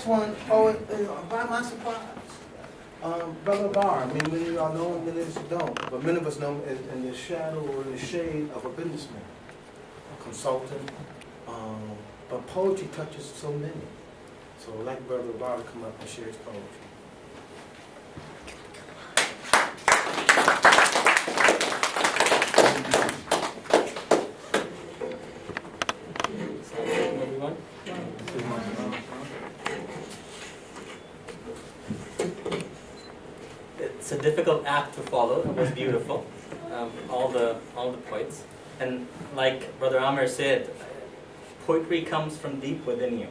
one, by my surprise, Brother Barr. I mean, many of y'all know him, many of us don't. But many of us know him in the shadow or in the shade of a businessman, a consultant. But poetry touches so many. So I'd like Brother Barr to come up and share his poetry. It's a difficult act to follow. It was beautiful, all the poets, and like Brother Amir said, poetry comes from deep within you.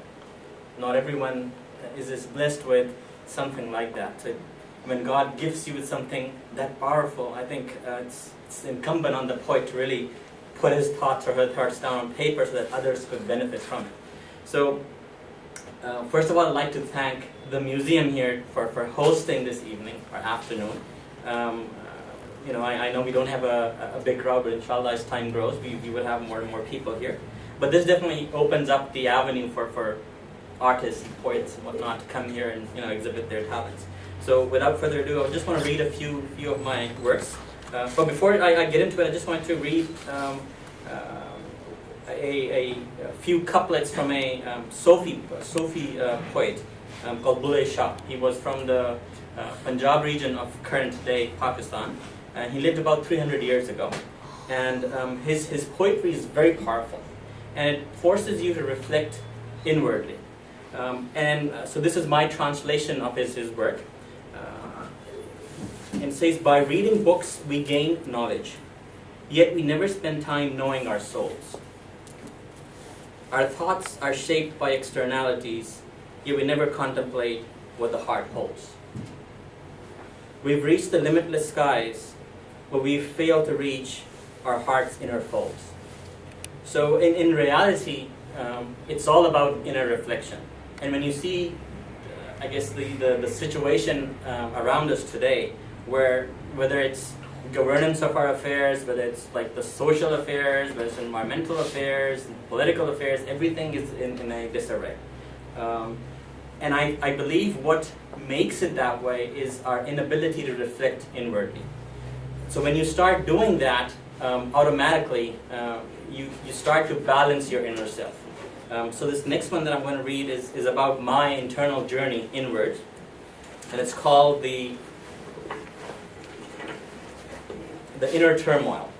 Not everyone is blessed with something like that. So when God gives you something that powerful, I think it's incumbent on the poet to really put his thoughts or her thoughts down on paper so that others could benefit from it. So first of all, I'd like to thank the museum here for hosting this evening or afternoon. I know we don't have a big crowd, but inshallah as time grows, we will have more and more people here. But this definitely opens up the avenue for artists, poets, and whatnot to come here and exhibit their talents. So without further ado, I just want to read a few of my works. But before I get into it, I just want to read a few couplets from a Sufi poet called Bulleh Shah. He was from the Punjab region of current-day Pakistan. He lived about 300 years ago. And his poetry is very powerful. And it forces you to reflect inwardly. So this is my translation of his work. And it says, by reading books we gain knowledge, yet we never spend time knowing our souls. Our thoughts are shaped by externalities, yet we never contemplate what the heart holds. We've reached the limitless skies, but we've failed to reach our heart's inner folds. So in reality, it's all about inner reflection. And when you see, I guess, the situation around us today, where whether it's governance of our affairs, whether it's like the social affairs, whether it's environmental affairs, political affairs, everything is in a disarray. And I believe what makes it that way is our inability to reflect inwardly. So when you start doing that, automatically you start to balance your inner self. So this next one that I'm going to read is about my internal journey inward, and it's called the inner turmoil.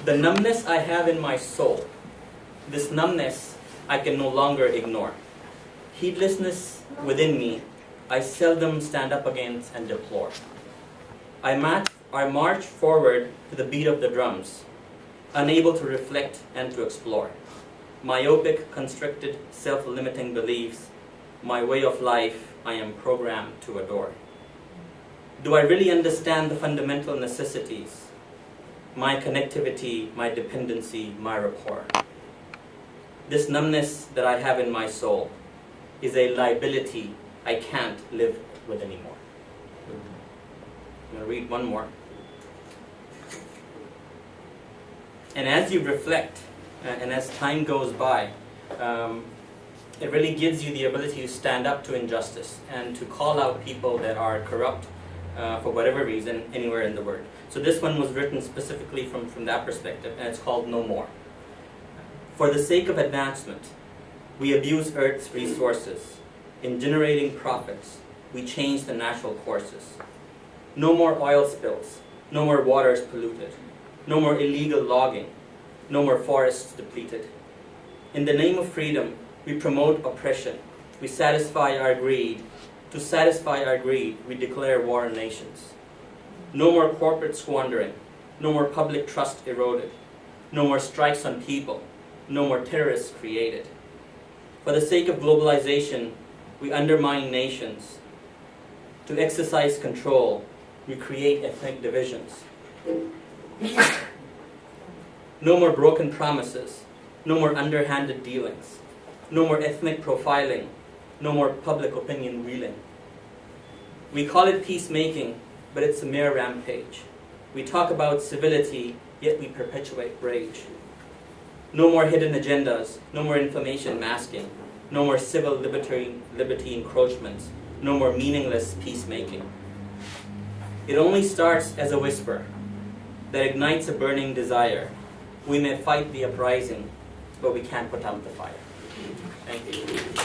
The numbness I have in my soul, this numbness I can no longer ignore. Heedlessness within me, I seldom stand up against and deplore. I march forward to the beat of the drums, unable to reflect and to explore. Myopic, constricted, self-limiting beliefs, my way of life I am programmed to adore. Do I really understand the fundamental necessities? My connectivity, my dependency, my rapport. This numbness that I have in my soul is a liability I can't live with anymore. I'm going to read one more. And as you reflect, and as time goes by, it really gives you the ability to stand up to injustice and to call out people that are corrupt for whatever reason anywhere in the world. So this one was written specifically from that perspective, and it's called No More. For the sake of advancement, we abuse Earth's resources. In generating profits, we change the natural courses. No more oil spills, no more waters polluted, no more illegal logging, no more forests depleted. In the name of freedom, we promote oppression. We satisfy our greed. To satisfy our greed, we declare war on nations. No more corporate squandering, no more public trust eroded, no more strikes on people, no more terrorists created. For the sake of globalization, we undermine nations. To exercise control, we create ethnic divisions. No more broken promises, no more underhanded dealings, no more ethnic profiling, no more public opinion wheeling. We call it peacemaking, but it's a mere rampage. We talk about civility, yet we perpetuate rage. No more hidden agendas, no more information masking, no more civil liberty encroachments, no more meaningless peacemaking. It only starts as a whisper that ignites a burning desire. We may fight the uprising, but we can't put out the fire. Thank you.